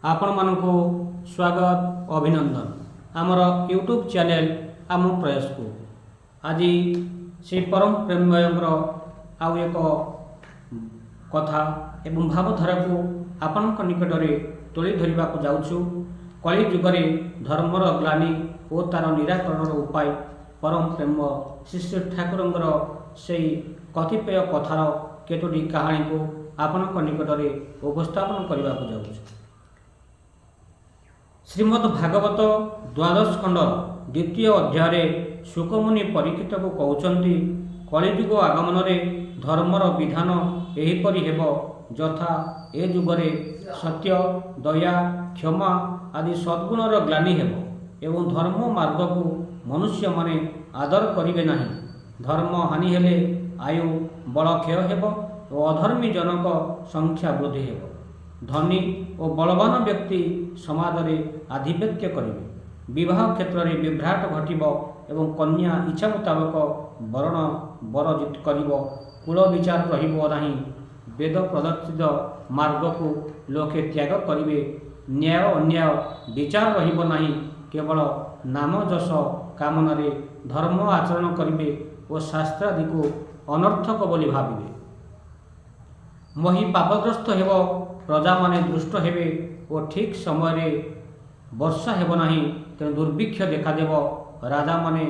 आपण मानकु स्वागत अभिनंदन आमर यूट्यूब चैनल आम प्रयास को आज से परम प्रेममयर आउ एक कथा एवं भावधारा को आपण निकट में तुली धरने को जाऊँ। कली जुगरे धर्मर ग्लानि और तार निराकरण उपाय परम प्रेम श्री श्री ठाकुर से कतिपय कथार केतोटी कहानी को आपण निकट में उपस्थापन करने को जाऊँ। श्रीमद् भागवत द्वादश खंड द्वितीय अध्याय शुकमुनि परीक्षित को कहते कलिजुग आगमन में धर्मर विधान एहिपरि हेब यथा ए जुगरे सत्य दया क्षमा आदि सद्गुणर ग्लानि हेब एवं धर्म मार्ग को मनुष्य माने आदर करिवे नाही। धर्म हानि हेले आयु बल क्षय हेब और अधर्मी जनक संख्या वृद्धि हेब। धनी और बलवान व्यक्ति समाज में आधिपत्य करेंगे। विवाह क्षेत्र में विभ्राट घटब एवं कन्या इच्छा मुताबक वरण बर करिब। कुल विचार रहिबो नाही। वेद प्रदर्शित मार्ग को लोके त्याग करिवे। न्याय अन्याय विचार रहिबो नाही। केवल नाम जश कामना रे धर्म आचरण करिवे और शास्त्रादि को अनर्थक बोली भाविवे। मही पापग्रस्त हेब प्रजा माने दुष्ट हेबे और ठीक समय वर्षा हेब नाही। तेणु दुर्भिक्ष देखादेव। राजा माने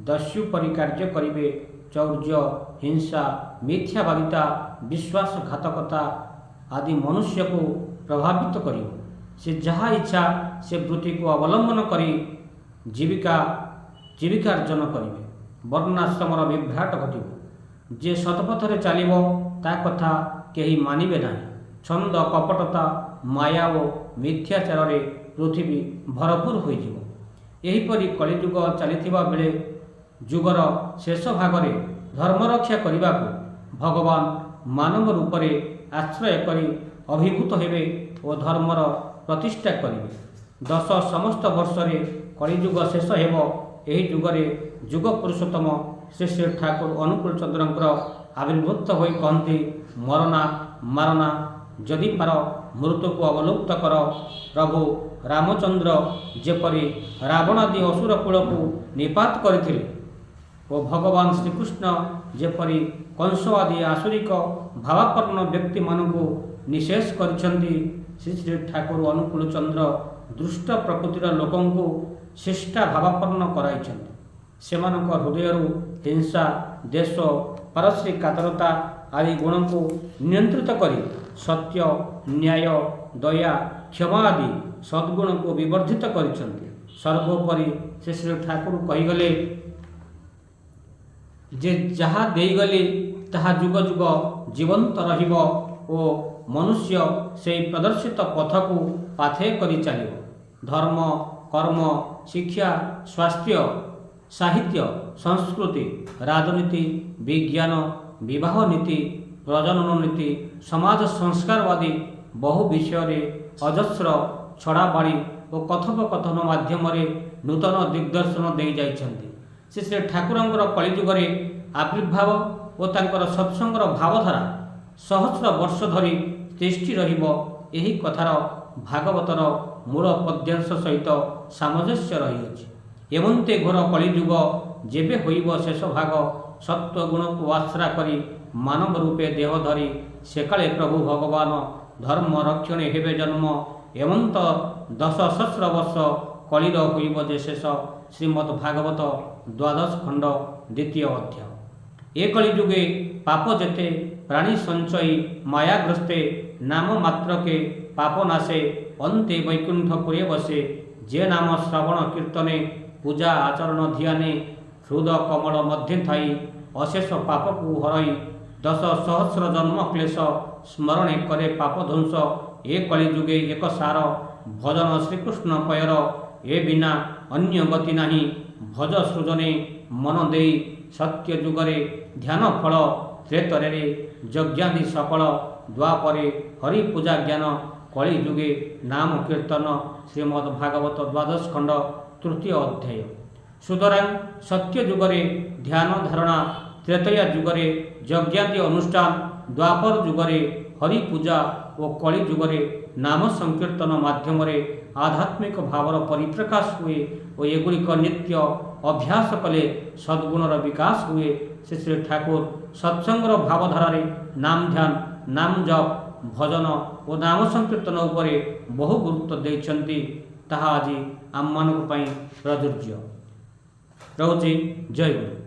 दस्यु परि कार्य करिवे। चौर्य हिंसा मिथ्याभाविता विश्वासघातकता आदि मनुष्य को प्रभावित करिव। से जहाँ इच्छा से वृत्ति को अवलंबन करी जीविकार्जन करिवे। वर्णाश्रमर विभ्राट घटिव। जे सतपथरे चलिव ता कथा केही मानिबे नाही। छंद कपटता माया और मिथ्याचार रे पृथ्वी भरपूर होइजिव। एहिपरि कलिजुग चलिथिबा बेले जुगर शेष भागरे धर्म रक्षा करने को भगवान मानव रूप रे आश्रय करी अभिभूत हेबे और धर्मर प्रतिष्ठा करिवे। दश समस्त वर्ष रे कलिजुग शेष हेब। एही जुगरे जुग पुरुषोत्तम श्री श्री ठाकुर अनुकूल चंद्रंकर आविर्भूत होई कहते मरना मारना जदि पार मृत्यु को अवलुप्त कर। प्रभु रामचंद्र जेपरी रावणादि असुर कूल को निपात करथिले और भगवान श्रीकृष्ण जेपरी कंस आदि आसुरिक भावापन्न व्यक्ति मानू निशेष करिसेंती। श्री श्री ठाकुर अनुकूल चंद्र दुष्ट प्रकृतिर लोकों को शिष्टा भावापन्न कराइछन्ति। सेमानक हृदय हिंसा देश पारस्परिक कातरता आदि गुण को नियंत्रित करी सत्य न्याय दया क्षमा आदि सद्गुण को विवर्धित करिसेंति। सर्वोपरि श्री श्री ठाकुर कहीगले जे जहाँ देगले ताहा जुग जुग जीवंत रहिब और मनुष्य से प्रदर्शित पथ को पाथे करी चलिब। धर्म कर्म शिक्षा स्वास्थ्य साहित्य संस्कृति राजनीति विज्ञान विवाह नीति प्रजनन नीति समाज संस्कारवादी बहु विषय अजस्र छड़ाबाड़ी और कथोपकथन माध्यम नूतन दिग्दर्शन दे जाइछन्ति। श्री श्री ठाकुरंकर कलिजुगरे आविर्भाव और तांकर सत्संगर भावधारा सहस्र वर्ष धरी तिष्ठि रहिब। एही कथार भागवतर मूल पद्यांश सहित सामंजस्य रहिअछि। एवंते घोर कलिजुग जेबे होइब शेष भाग सत्वगुण को आश्रा करी मानव रूपे देह धरी सेकाले प्रभु भगवान धर्म रक्षणे हेबे जन्म। एवंत दश सहस्र वर्ष कलिर होइब जे शेष। श्रीमद् भागवत द्वादश खंड द्वितीय अध्याय। ए कलिजुगे पाप जेते प्राणी संचयी मायाग्रस्ते नाम मात्र के पाप नाशे अंते वैकुंठपुरे बसे। जे नाम श्रवण कीर्तने पूजा आचरण ध्याने हृद कमल मध्य थाई अशेष पाप को हरई 10 सहस्र जन्म क्लेश स्मरणे करे पाप ध्वंस। ए कलिजुगे एक सार भजन श्रीकृष्ण पयर ए बिना अन्य गति नाही। भज सृजने मन देई सत्य जुगरे ध्यान फल त्रेतरे यज्ञादि सकल द्वापरे हरि पूजा ज्ञान कलि जुगे नाम कीर्तन। श्रीमद् भागवत द्वादश खंड तृतीय अध्याय। सुतरां सत्य जुगरे ध्यान धारणा त्रेतया जुगरे यज्ञादि अनुष्ठान द्वापर जुगरे हरि पूजा और कलि जुगरे नाम संकीर्तन माध्यम आध्यात्मिक भावर परिप्रकाश हुए और एगुड़िक नित्य अभ्यास कले सद्गुणर विकास हुए। श्री श्री ठाकुर सत्संगर भावधारा नाम ध्यान नाम जप भजन और नाम संकीर्तन उपरे बहु गुरुत्व देइछन्ति। ताहा आज आम मानक पई प्रयोज्य। रहुछि। जय गुरु।